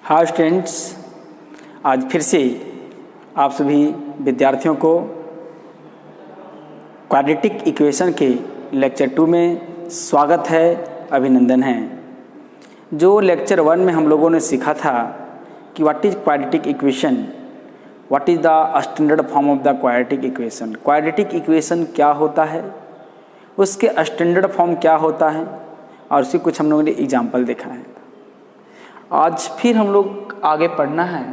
Hi students, आज फिर से आप सभी विद्यार्थियों को क्वाड्रेटिक इक्वेशन के लेक्चर 2 में स्वागत है, अभिनंदन है। जो लेक्चर 1 में हम लोगों ने सीखा था कि what is quadratic equation, what is the standard form of the quadratic equation, quadratic equation क्या होता है, उसके स्टैंडर्ड फॉर्म क्या होता है, और उसकी कुछ हम लोगों ने एग्जाम्पल देखा है। आज फिर हम लोग आगे पढ़ना है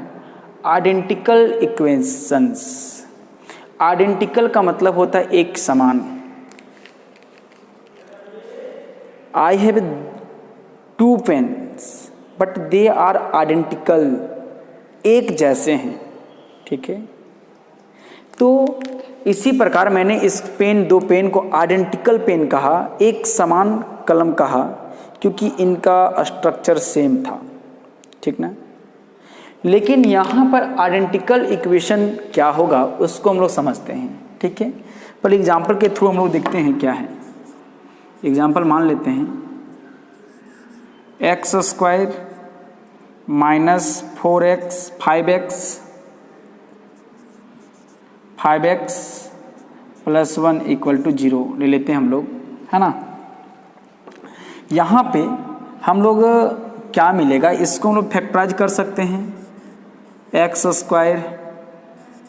आइडेंटिकल इक्वेशंस। आइडेंटिकल का मतलब होता है एक समान। I have 2 pens but they are identical, एक जैसे हैं, ठीक है। तो इसी प्रकार मैंने इस दो पेन को आइडेंटिकल पेन कहा, एक समान कलम कहा, क्योंकि इनका स्ट्रक्चर सेम था, ठीक ना। लेकिन यहाँ पर आइडेंटिकल इक्वेशन क्या होगा उसको हम लोग समझते हैं, ठीक है। पर एग्जाम्पल के थ्रू हम लोग देखते हैं क्या है। एग्जाम्पल मान लेते हैं x² minus 4x 5x plus 1 equal to 0 ले लेते हैं हम लोग, है ना। यहाँ पे हम लोग क्या मिलेगा, इसको हम लोग फैक्टराइज कर सकते हैं। x²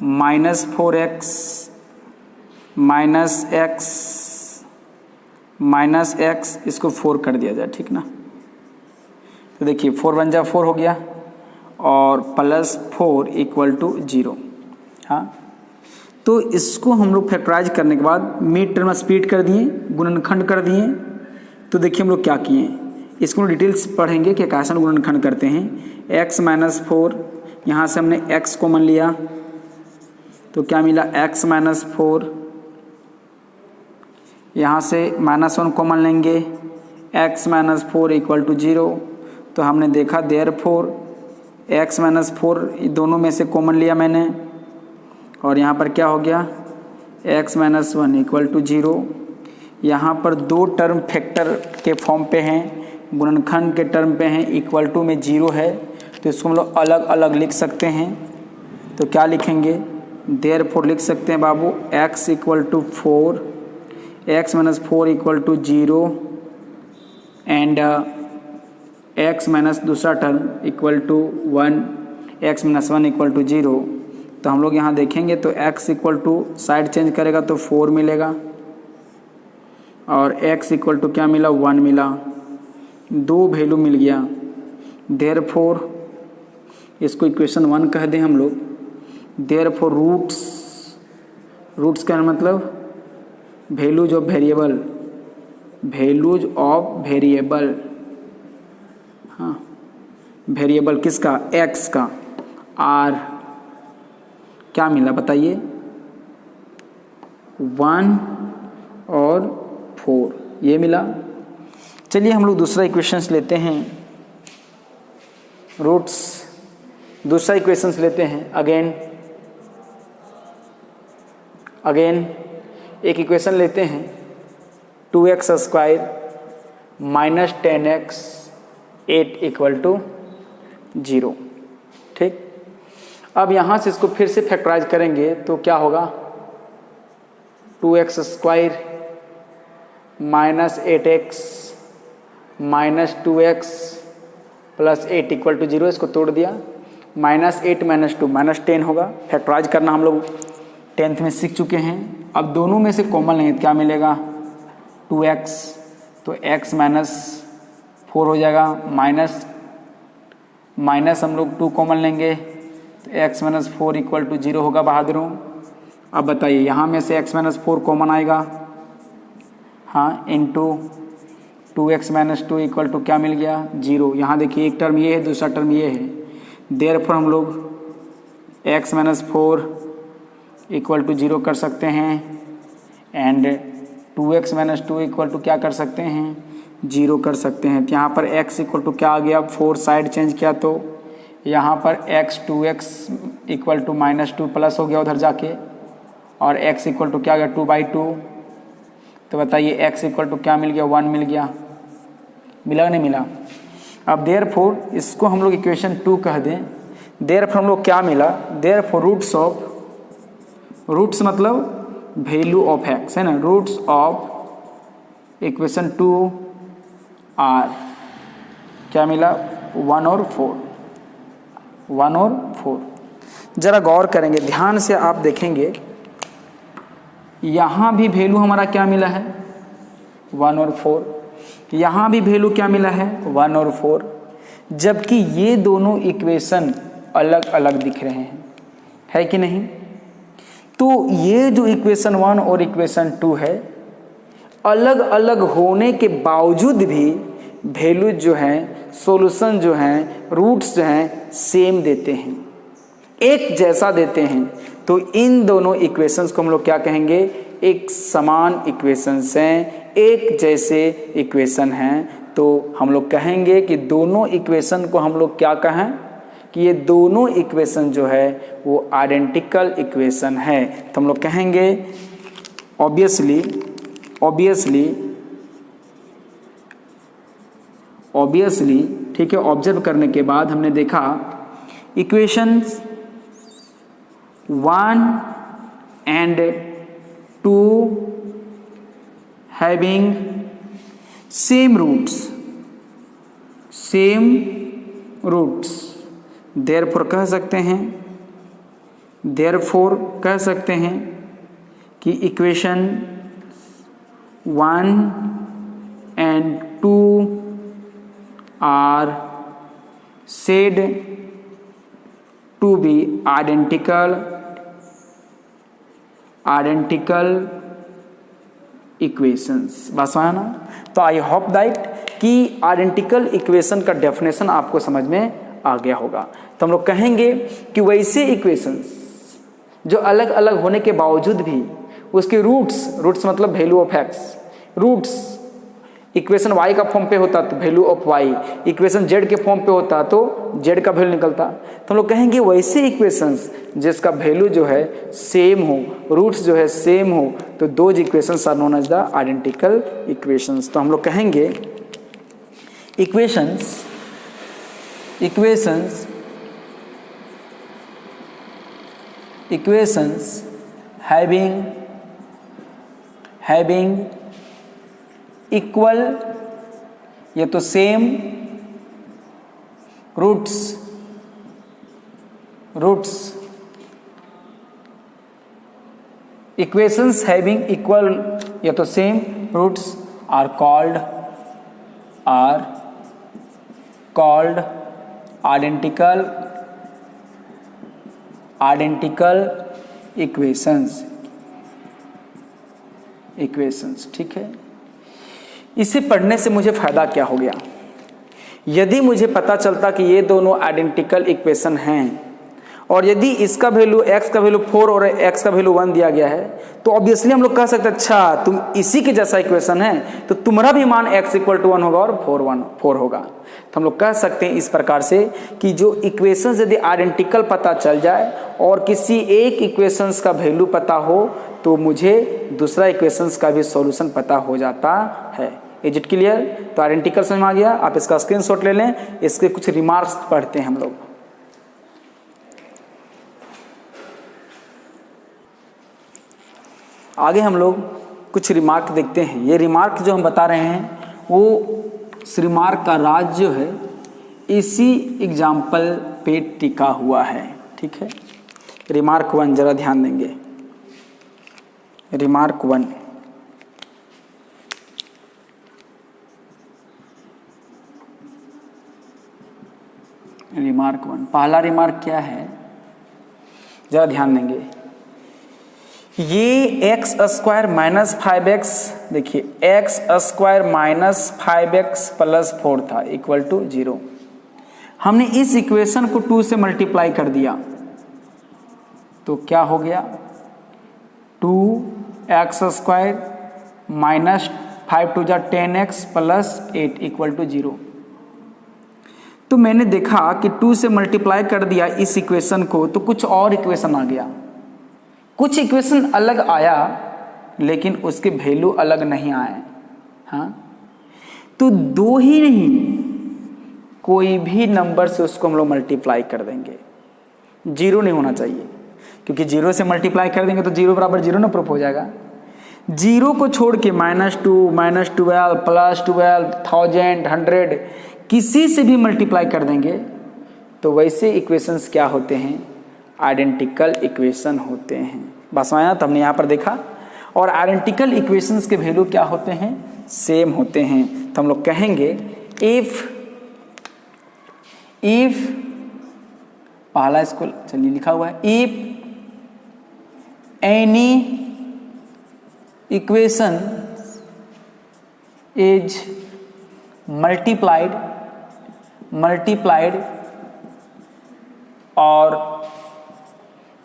minus 4x minus x इसको 4 कर दिया जाए, ठीक ना। तो देखिए 4 1 जा 4 हो गया और प्लस 4 इक्वल टू 0। हाँ, तो इसको हम लोग फैक्टराइज करने के बाद मिड टर्म स्प्लिट कर दिए, गुणनखंड कर दिए। तो देखिए हम लोग क्या किए, इसको डिटेल्स पढ़ेंगे कि कैसा गुणनखंड करते हैं। x माइनस 4, यहाँ से हमने x कॉमन लिया तो क्या मिला, x माइनस 4। यहाँ से -1 कॉमन लेंगे, x माइनस 4 इक्वल टू 0। तो हमने देखा देयरफॉर x माइनस 4 दोनों में से कॉमन लिया मैंने, और यहाँ पर क्या हो गया, x माइनस 1 इक्वल टू 0। यहाँ पर दो टर्म फैक्टर के फॉर्म पे हैं, गुणनखंड के टर्म पे हैं, इक्वल टू में 0 है, तो इसको हम लोग अलग अलग लिख सकते हैं। तो क्या लिखेंगे, देयरफॉर लिख सकते हैं बाबू x equal to 4, x minus 4 equal to 0 and x minus दूसरा term equal to 1, x minus 1 equal to 0। तो हम लोग यहाँ देखेंगे तो x equal to side change करेगा तो 4 मिलेगा, और x इक्वल टू क्या मिला, 1 मिला, 2 वैल्यू मिल गया। देयरफॉर इसको इक्वेशन 1 कह दें हम लोग। देयरफॉर रूट्स का मतलब values of variable, values of variable, हाँ, वेरिएबल किसका, x का। r क्या मिला बताइए, 1 और 4 ये मिला। चलिए हम लोग दूसरा इक्वेशंस लेते हैं, रूट्स दूसरा इक्वेशंस लेते हैं। अगेन एक इक्वेशन लेते हैं, 2x² minus 10x 8 equal to 0, ठीक। अब यहाँ से इसको फिर से फैक्टराइज करेंगे तो क्या होगा, 2x² minus 8x minus 2x plus 8 equal to 0। इसको तोड़ दिया, -8 माइनस 2 -10 होगा। फैक्टराइज करना हम लोग 10th में सीख चुके हैं। अब दोनों में से कॉमन लेंगे तो क्या मिलेगा, 2x, तो x माइनस 4 हो जाएगा, माइनस हम लोग 2 कॉमन लेंगे तो x माइनस 4 इक्वल टू 0 होगा बहादुरों। अब बताइए यहाँ में से x माइनस 4 कॉमन आएगा, हाँ, into 2x minus 2 equal to क्या मिल गया, 0। यहाँ देखिए एक टर्म ये है, दूसरा टर्म ये है। देयरफॉर हम लोग x माइनस 4 इक्वल टू 0 कर सकते हैं and 2x minus 2 equal to क्या कर सकते हैं, 0 कर सकते हैं। तो यहाँ पर x इक्वल टू क्या आ गया, 4 साइड चेंज किया तो यहाँ पर x 2x equal to -2 plus हो गया उधर जाके, और x इक्वल टू क्या आ गया, 2/2। तो बताइए x इक्वल टू क्या मिल गया, 1 मिल गया, मिला नहीं मिला। अब देयरफॉर इसको हम लोग इक्वेशन 2 कह दें। देयरफॉर हम लोग क्या मिला, देयरफॉर रूट्स मतलब वैल्यू ऑफ एक्स है ना, रूट्स ऑफ इक्वेशन 2 आर क्या मिला 1 और 4। जरा गौर करेंगे, ध्यान से आप देखेंगे, यहाँ भी वैल्यू हमारा क्या मिला है 1 और 4, यहाँ भी वैल्यू क्या मिला है 1 और 4, जबकि ये दोनों इक्वेशन अलग अलग दिख रहे हैं, है कि नहीं। तो ये जो इक्वेशन 1 और इक्वेशन 2 है, अलग अलग होने के बावजूद भी वैल्यू जो हैं, सॉल्यूशन जो हैं, रूट्स जो हैं सेम देते हैं, एक जैसा देते हैं। तो इन दोनों इक्वेशंस को हम लोग क्या कहेंगे, एक समान इक्वेशंस हैं, एक जैसे इक्वेशन हैं। तो हम लोग कहेंगे कि दोनों इक्वेशन को हम लोग क्या कहें कि ये दोनों इक्वेशन जो है वो आइडेंटिकल इक्वेशन है। तो हम लोग कहेंगे ऑब्वियसली ठीक है। ऑब्जर्व करने के बाद हमने देखा equation 1 and 2 having same roots, therefore कह सकते हैं कि equation 1 and 2 are said to be identical equations. बस है ना। तो आई होप दैट कि आइडेंटिकल इक्वेशन का डेफिनेशन आपको समझ में आ गया होगा। तो हम लोग कहेंगे कि वैसे इक्वेशंस जो अलग अलग होने के बावजूद भी उसके रूट्स मतलब value of x, roots equation y का फॉर्म पे होता तो value of y, equation z के फॉर्म पे होता तो z का वैल्यू निकलता। तो हम लोग कहेंगे वैसे इक्वेशंस जिसका वैल्यू जो है सेम हो, रूट्स जो है सेम हो, तो those equations are known as the identical equations. तो हम लोग कहेंगे इक्वेशंस हैविंग इक्वल या तो same roots equations having equal या तो same roots are called identical equations. ठीक है। इसे पढ़ने से मुझे फायदा क्या हो गया, यदि मुझे पता चलता कि ये दोनों आइडेंटिकल इक्वेशन हैं और यदि इसका वैल्यू x का वैल्यू 4 और x का वैल्यू 1 दिया गया है, तो ऑब्वियसली हम लोग कह सकते हैं अच्छा तुम इसी के जैसा इक्वेशन है तो तुम्हारा भी मान x = 1 होगा और 4 होगा। तो हम लोग कह सकते हैं इस प्रकार से कि जो इक्वेशंस यदि आइडेंटिकल पता चल जाए और किसी एक इक्वेशंस का वैल्यू पता हो तो मुझे दूसरा इक्वेशंस का भी सॉल्यूशन पता हो जाता है। Is it clear? तो आइडेंटिकल समझ में आ गया। आप इसका स्क्रीनशॉट ले लें, इसके कुछ रिमार्क्स पढ़ते हैं हम लोग। आगे हम लोग कुछ रिमार्क देखते हैं। ये रिमार्क जो हम बता रहे हैं वो इस रिमार्क का राज जो है इसी एग्जाम्पल पे टिका हुआ है। ठीक है। रिमार्क 1 जरा ध्यान देंगे। रिमार्क 1 पहला रिमार्क क्या है जरा ध्यान देंगे। ये x² माइनस 5x, देखिए x² माइनस 5x प्लस 4 था इक्वल टू 0। हमने इस इक्वेशन को 2 से मल्टीप्लाई कर दिया तो क्या हो गया 2x² minus 5 × 10x plus 8 equal to 0। तो मैंने देखा कि 2 से मल्टीप्लाई कर दिया इस इक्वेशन को तो कुछ और इक्वेशन आ गया, कुछ इक्वेशन अलग आया लेकिन उसके वैल्यू अलग नहीं आए। हाँ, तो 2 ही नहीं कोई भी नंबर से उसको हम लोग मल्टीप्लाई कर देंगे, जीरो नहीं होना चाहिए, क्योंकि जीरो से मल्टीप्लाई कर देंगे तो जीरो बराबर जीरो ना प्रूफ हो जाएगा। जीरो को छोड़ के -2, -12, +12, 1000, 100 किसी से भी मल्टीप्लाई कर देंगे तो वैसे इक्वेशंस क्या होते हैं, आइडेंटिकल इक्वेशन होते हैं। बस आया तो हमने यहाँ पर देखा। और आइडेंटिकल इक्वेशंस के वैल्यू क्या होते हैं, सेम होते हैं। तो हम लोग कहेंगे इफ पहला इसको चलिए लिखा हुआ है, if any equation is multiplied और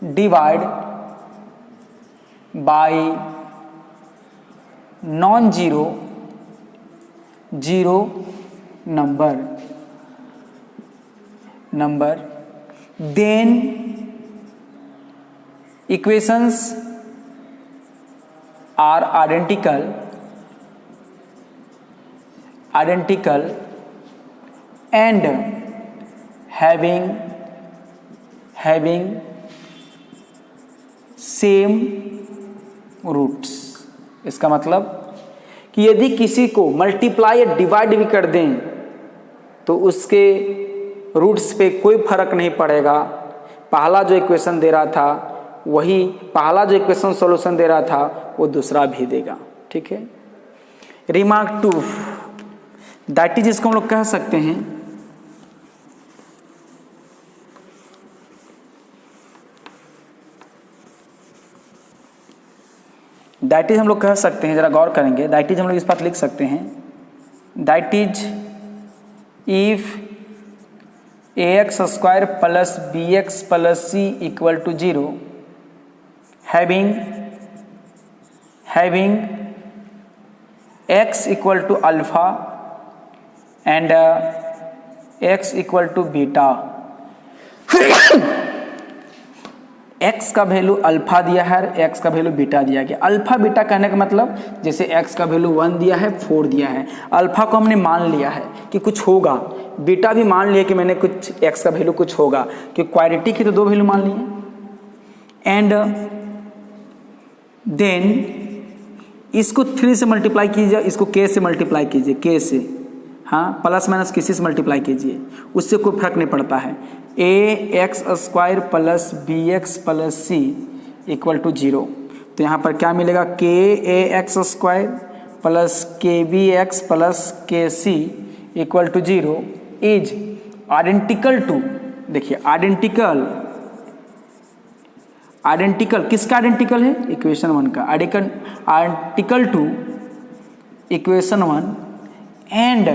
divide by non zero number then equations are identical and having same roots। इसका मतलब कि यदि किसी को मल्टीप्लाई या डिवाइड भी कर दें तो उसके रूट्स पे कोई फर्क नहीं पड़ेगा। पहला जो इक्वेशन दे रहा था वही, पहला जो इक्वेशन सॉल्यूशन दे रहा था वो दूसरा भी देगा। ठीक है। रिमार्क 2, दैट इज, इसको हम लोग कह सकते हैं दैट इज, हम लोग कह सकते हैं, जरा गौर करेंगे, दैट इज हम लोग इस बात लिख सकते हैं, that is if ax square plus bx plus c equal to 0 having x equal to alpha and x equal to beta. x का वैल्यू अल्फा दिया है, x का वैल्यू बीटा दिया गया। अल्फा बीटा कहने का मतलब जैसे x का वैल्यू 1 दिया है, 4 दिया है, अल्फा को हमने मान लिया है कि कुछ होगा, बीटा भी मान लिया कि मैंने कुछ x का वैल्यू कुछ होगा, कि क्वाड्रेटिक की तो 2 वैल्यू मान लिए। एंड देन इसको 3 से मल्टीप्लाई कीजिए, इसको k से मल्टीप्लाई कीजिए, k से, हाँ, प्लस माइनस किसी से मल्टीप्लाई कीजिए, उससे कोई फर्क नहीं पड़ता है। ax square plus bx plus c equal to 0, तो यहाँ पर क्या मिलेगा, kax square plus kbx plus kc equal to 0 is identical to, देखिए आइडेंटिकल किसका आइडेंटिकल है, इक्वेशन 1 का, identical to equation 1 and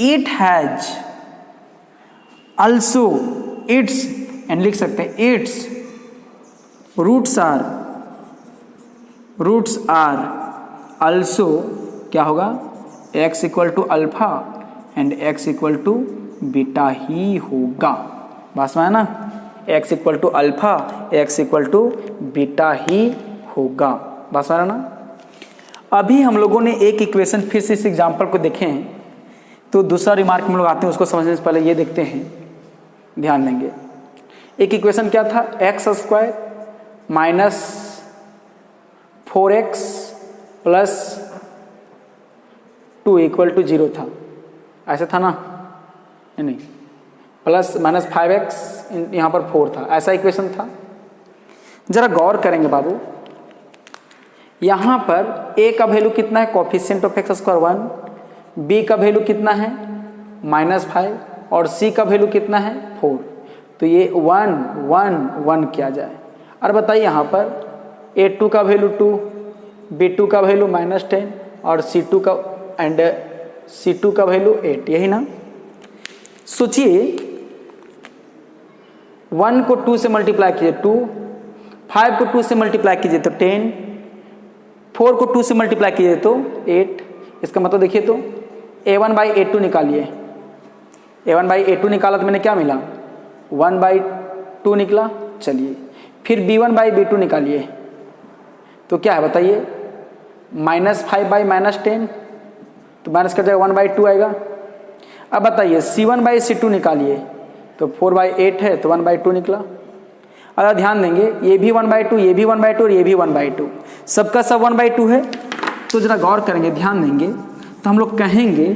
it has also its, and लिख सकते हैं इट्स रूट्स आर also, क्या होगा, x equal to alpha and x equal to beta ही होगा। बात में है ना, x equal to alpha, x equal to beta ही होगा। बात में है ना। अभी हम लोगों ने एक इक्वेशन फिर से इस एग्जाम्पल को देखें तो दूसरा रिमार्क में लोग आते हैं, उसको समझने से पहले ये देखते हैं, ध्यान देंगे। एक इक्वेशन क्या था, x square minus 4x plus 2 equal to 0 था, ऐसा था ना, नहीं, प्लस माइनस 5x यहाँ पर 4 था, ऐसा इक्वेशन था। जरा गौर करेंगे बाबू, यहाँ पर a का वैल्यू कितना है, coefficient of x square 1, b का वैल्यू कितना है -5 और c का वैल्यू कितना है 4, तो ये 1 1 1 किया जाए। और बताइए यहाँ पर a2 का वैल्यू 2, b2 का वैल्यू -10 और c2 का वैल्यू 8, यही ना। सोचिए 1 को 2 से मल्टीप्लाई कीजिए 2, 5 को 2 से मल्टीप्लाई कीजिए तो 10, 4 को 2 से मल्टीप्लाई कीजिए तो 8। इसका मतलब देखिए तो a1 बाई a2 निकालिए, a1 बाई a2 निकाला तो मैंने क्या मिला, 1 बाई 2 निकला। चलिए फिर b1 बाई b2 निकालिए तो क्या है बताइए, -5 बाई -10, तो माइनस कर जाएगा 1 बाई 2 आएगा। अब बताइए C1/C2 निकालिए, तो 4/8 है तो 1/2 निकला। अगर ध्यान देंगे ये भी 1/2, ये भी 1/2 और ये भी 1/2, सबका सब 1/2 है। तो जरा गौर करेंगे, ध्यान देंगे तो हम लोग कहेंगे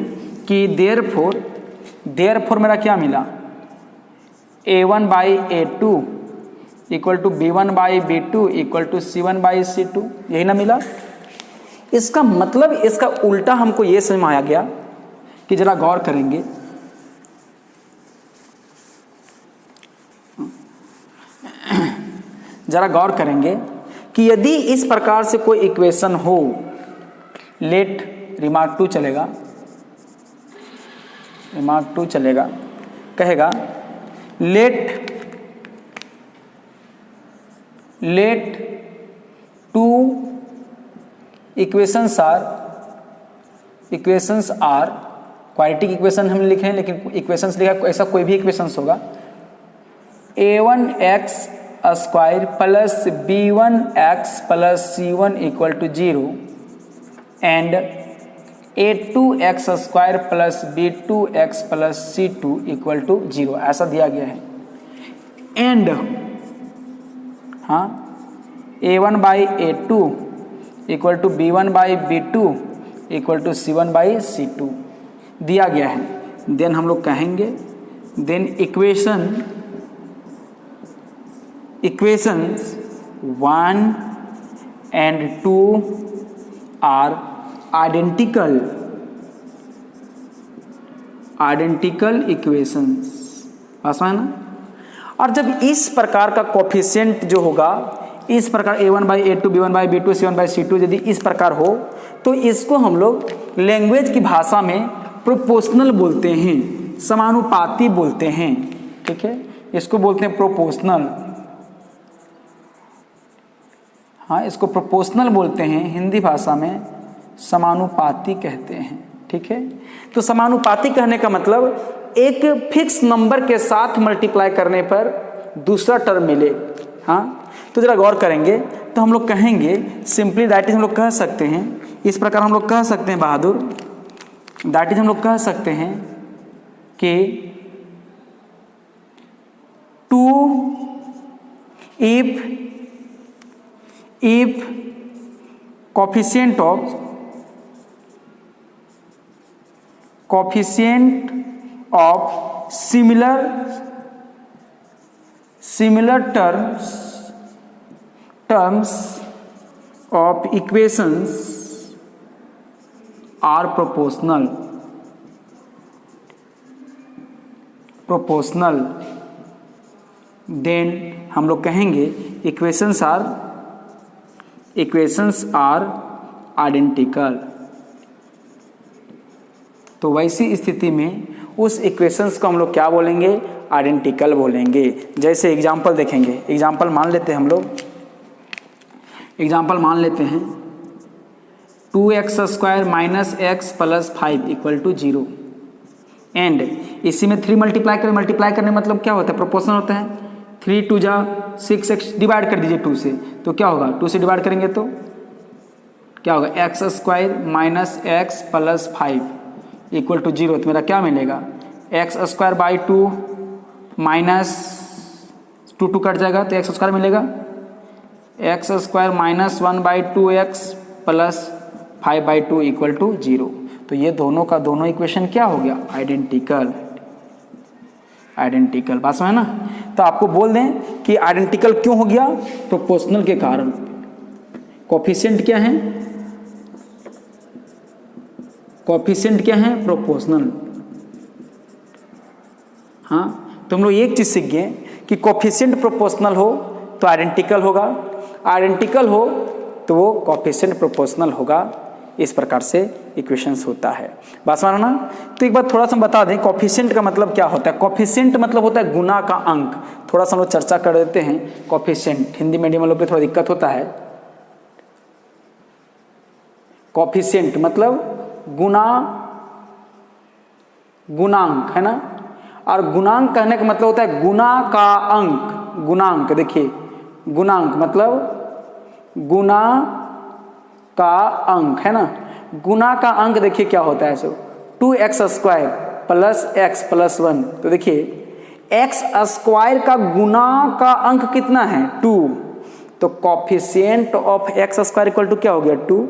कि देयरफॉर मेरा क्या मिला, A1/A2 equal to B1/B2 equal to C1/C2, यही ना मिला। इसका मतलब इसका उल्टा हमको ये समझ में आ गया कि जरा गौर करेंगे, जरा गौर करेंगे कि यदि इस प्रकार से कोई इक्वेशन हो, लेट रिमार्क 2 चलेगा, रिमार्क 2 चलेगा, कहेगा let 2 equations are quadratic equation हम लिखे हैं, लेकिन इक्वेशंस लिखा ऐसा कोई भी इक्वेशंस होगा, a1x square plus b1x plus c1 equal to 0 and a2x square plus b2x plus c2 equal to 0, ऐसा दिया गया है। एंड हाँ a1/A2 equal to b1/B2 equal to c1/C2 दिया गया है। देन हम लोग कहेंगे then equations 1 and 2 are identical equations, आसान है ना। और जब इस प्रकार का कोफिशिएंट जो होगा, इस प्रकार A1/A2 B1/B2 C1/C2 यदि इस प्रकार हो, तो इसको हम लोग लैंग्वेज की भाषा में प्रोपोर्शनल बोलते हैं, समानुपाती बोलते हैं। ठीक है, इसको बोलते हैं प्रोपोर्शनल। हाँ, इसको प्रोपोर्शनल बोलते हैं, हिंदी भाषा में समानुपाती कहते हैं। ठीक है, तो समानुपाती कहने का मतलब एक फिक्स नंबर के साथ मल्टीप्लाई करने पर दूसरा टर्म मिले। हाँ, तो जरा गौर करेंगे तो हम लोग कहेंगे सिंपली दैट इज, हम लोग कह सकते हैं इस प्रकार, हम लोग कह सकते हैं बहादुर, दैट इज हम लोग कह सकते हैं कि 2 if coefficient of similar terms of equations are proportional, then हम लोग कहेंगे इक्वेशंस आर आइडेंटिकल। तो वैसी स्थिति में उस इक्वेशंस को हम लोग क्या बोलेंगे, आइडेंटिकल बोलेंगे। जैसे एग्जाम्पल देखेंगे, एग्जाम्पल मान लेते हैं हम लोग, एग्जाम्पल मान लेते हैं 2x square minus x plus 5 equal to 0 and इसी में 3 मल्टीप्लाई करने मतलब क्या होता है, प्रोपोर्शनल होता है। 3 2 जा 6x डिवाइड कर दीजिए 2 से, तो क्या होगा, 2 से डिवाइड करेंगे तो क्या होगा, x square minus x plus 5 equal to 0। तो मेरा क्या मिलेगा, x square by 2 minus 2 cut जाएगा तो एक्स स्क्वायर मिलेगा, x square minus 1/2x plus 5/2 equal to 0। तो ये दोनों का दोनों इक्वेशन क्या हो गया, आइडेंटिकल। बात समझ ना। तो आपको बोल दें कि आइडेंटिकल क्यों हो गया, प्रोपोर्शनल के कारण। कोफिशिएंट क्या है, प्रोपोर्शनल। हाँ, तो हम लोग एक चीज सीख गए कि कोफिशिएंट प्रोपोर्शनल हो तो आइडेंटिकल होगा, आइडेंटिकल हो तो वो कोफिशिएंट प्रोपोर्शनल होगा। इस प्रकार से इक्वेशंस होता है। बात समझ ना। तो एक बात थोड़ा सा बता दें, कोफिशिएंट का मतलब क्या होता है। कोफिशिएंट मतलब होता है गुना का अंक। थोड़ा सा हम लोग चर्चा कर देते हैं कोफिशिएंट, हिंदी मीडियम वालों पे थोड़ा दिक्कत होता है। कोफिशिएंट मतलब गुणांक है ना, और गुणांक कहने का मतलब होता है गुना का अंक। गुणांक देखिए, गुणांक मतलब गुना का अंक है ना। गुना का अंक देखिए क्या होता है, सो 2x square plus x plus 1। तो देखिए एक्स स्क्वायर का गुना का अंक कितना है 2, तो coefficient of x square equal to क्या हो गया 2।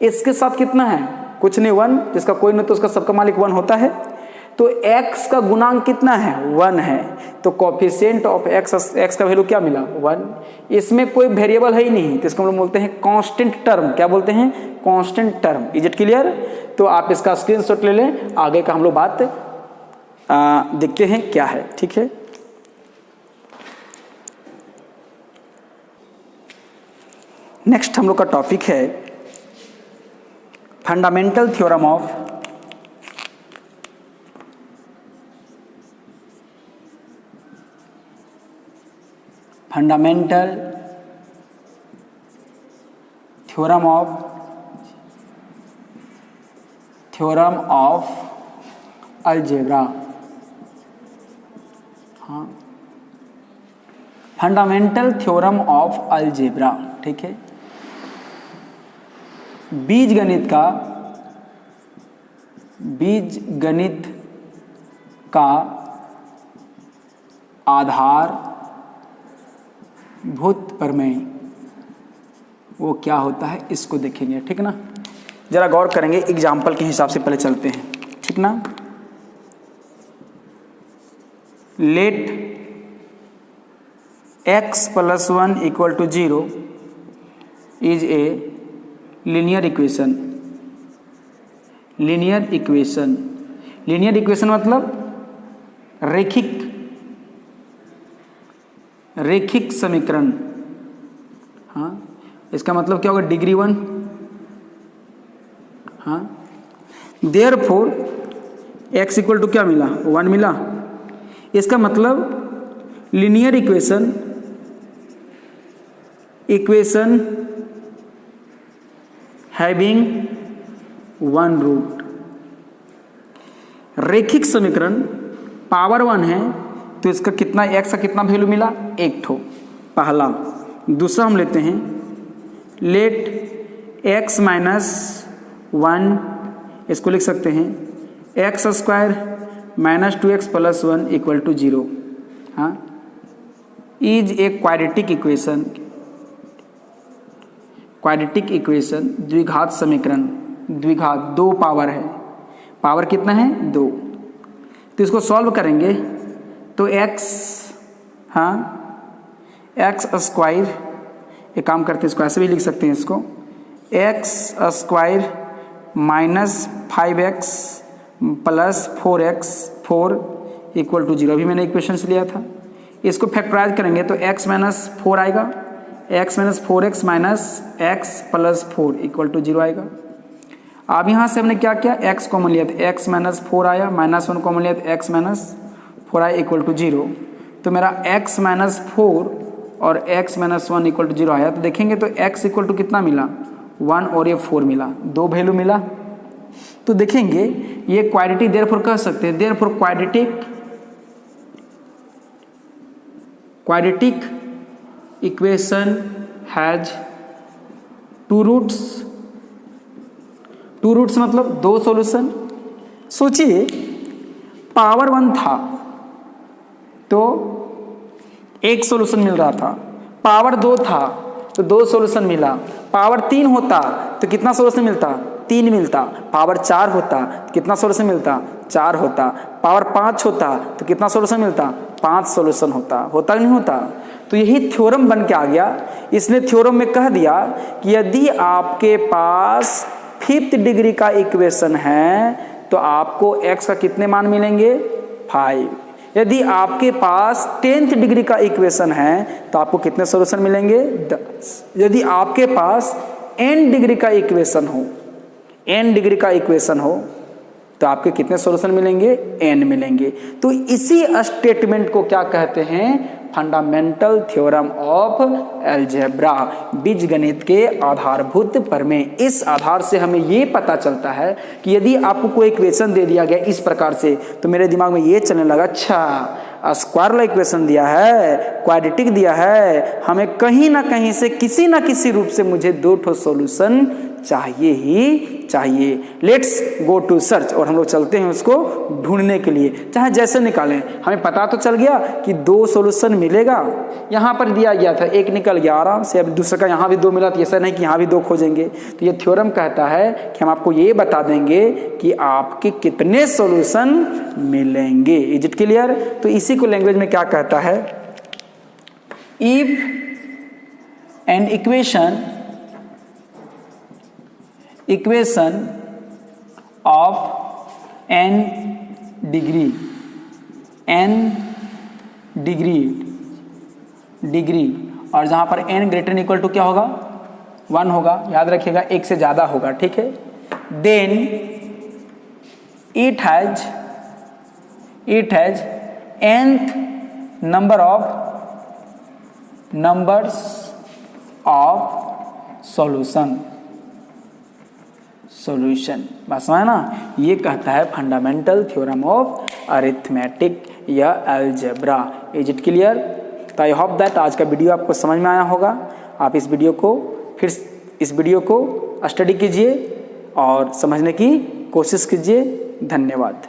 इसके साथ कितना है कुछ नहीं 1, जिसका कोई नहीं तो उसका सबका मालिक 1 होता है। तो x का गुणांक कितना है 1 है, तो कॉफिशिएंट ऑफ x का वैल्यू क्या मिला 1। इसमें कोई वेरिएबल है ही नहीं, तो इसको हम लोग बोलते हैं कांस्टेंट टर्म। क्या बोलते हैं constant term. Is it clear. तो आप इसका स्क्रीनशॉट ले लें, आगे का हम लोग बात देखते हैं क्या है। ठीक है, नेक्स्ट हम लोग का टॉपिक है fundamental theorem of fundamental theorem of algebra. हाँ, फंडामेंटल थ्योरम ऑफ अलजेब्रा। ठीक है, बीजगणित का आधारभूत प्रमेय वो क्या होता है इसको देखेंगे। ठीक ना, जरा गौर करेंगे, एग्जाम्पल के हिसाब से पहले चलते हैं। ठीक ना, let x + 1 = 0 is a linear equation मतलब रैखिक समीकरण। हाँ, इसका मतलब क्या होगा डिग्री 1। हाँ, देयरफॉर x = क्या मिला 1 मिला। इसका मतलब लीनियर इक्वेशन हैविंग 1 रूट। रैखिक समीकरण पावर 1 है, तो इसका कितना x का कितना वैल्यू मिला 1 ठो पहला। दूसरा हम लेते हैं लेट x - 1, इसको लिख सकते हैं x² - 2x + 1 = 0। हाँ, इज ए क्वाड्रेटिक इक्वेशन द्विघात समीकरण। द्विघात 2 पावर है, पावर कितना है 2। तो इसको सॉल्व करेंगे तो x, हाँ x², एक काम करते हैं इसको ऐसे भी लिख सकते हैं इसको x² - 5x + 4x 4 = 0। अभी मैंने इक्वेशन से लिया था, इसको फैक्टराइज करेंगे तो x - 4 आएगा, x - 4x - x + 4 = 0 आएगा। अब यहाँ से हमने क्या किया x कॉमन लिया था, x - 4 आया, -1 कॉमन लिया था, x - 4 आया = 0। तो मेरा x - 4 और x - 1 = 0 आया। तो देखेंगे तो x = कितना मिला 1 और ये 4 मिला, 2 वैल्यू मिला। तो देखेंगे ये क्वाड्रेटिक, देयरफॉर कह सकते हैं therefore quadratic equation has 2 roots. 2 roots मतलब 2 सॉल्यूशन। सोचिए पावर 1 था तो 1 सॉल्यूशन मिल रहा था, पावर 2 था तो 2 सॉल्यूशन मिला, पावर 3 होता तो कितना सॉल्यूशन मिलता 3 मिलता, पावर 4 होता तो कितना सॉल्यूशन मिलता 4 होता, पावर 5 होता तो कितना सॉल्यूशन मिलता 5 सॉल्यूशन होता नहीं होता। तो यही थ्योरम बन के आ गया। इसने थ्योरम में कह दिया कि यदि आपके पास 5th डिग्री का इक्वेशन है तो आपको x का कितने मान मिलेंगे 5। यदि आपके पास 10th डिग्री का इक्वेशन है तो आपको कितने सॉल्यूशन मिलेंगे 10। यदि आपके पास n डिग्री का इक्वेशन हो तो आपके कितने सॉल्यूशन मिलेंगे n मिलेंगे। तो इसी स्टेटमेंट को क्या कहते हैं फंडामेंटल थ्योरम ऑफ अलजेब्रा, बीजगणित के आधारभूत प्रमेय। इस आधार से हमें ये पता चलता है कि यदि आपको कोई इक्वेशन दे दिया गया इस प्रकार से तो मेरे दिमाग में ये चलने लगा, अच्छा स्क्वायर इक्वेशन दिया है, क्वाड्रेटिक दिया है, हमें कहीं ना कहीं से किसी ना किसी रूप से मुझे 2 ठो सॉल्यूशन चाहिए ही चाहिए। लेट्स गो टू सर्च, और हम लोग चलते हैं उसको ढूंढने के लिए, चाहे जैसे निकालें। हमें पता तो चल गया कि 2 सॉल्यूशन मिलेगा, यहाँ पर दिया गया था 1 निकल गया आराम से, अब दूसरे का यहाँ भी 2 मिला, तो ऐसा नहीं कि यहाँ भी 2 खोजेंगे। तो ये थ्योरम कहता है कि हम आपको ये बता देंगे कि आपके कितने सॉल्यूशन मिलेंगे। Is it clear? तो इसी को लैंग्वेज में क्या कहता है, if an equation of n degree और जहां पर n ग्रेटर इक्वल टू क्या होगा, 1 होगा, याद रखिएगा 1 से ज्यादा होगा, ठीक है। Then it has nth numbers of solution. बात समझ ना, ये कहता है फंडामेंटल थ्योरम ऑफ अरिथमेटिक या अलजेब्रा। Is it clear? तो आई होप दैट आज का वीडियो आपको समझ में आया होगा। आप इस वीडियो को स्टडी कीजिए और समझने की कोशिश कीजिए। धन्यवाद।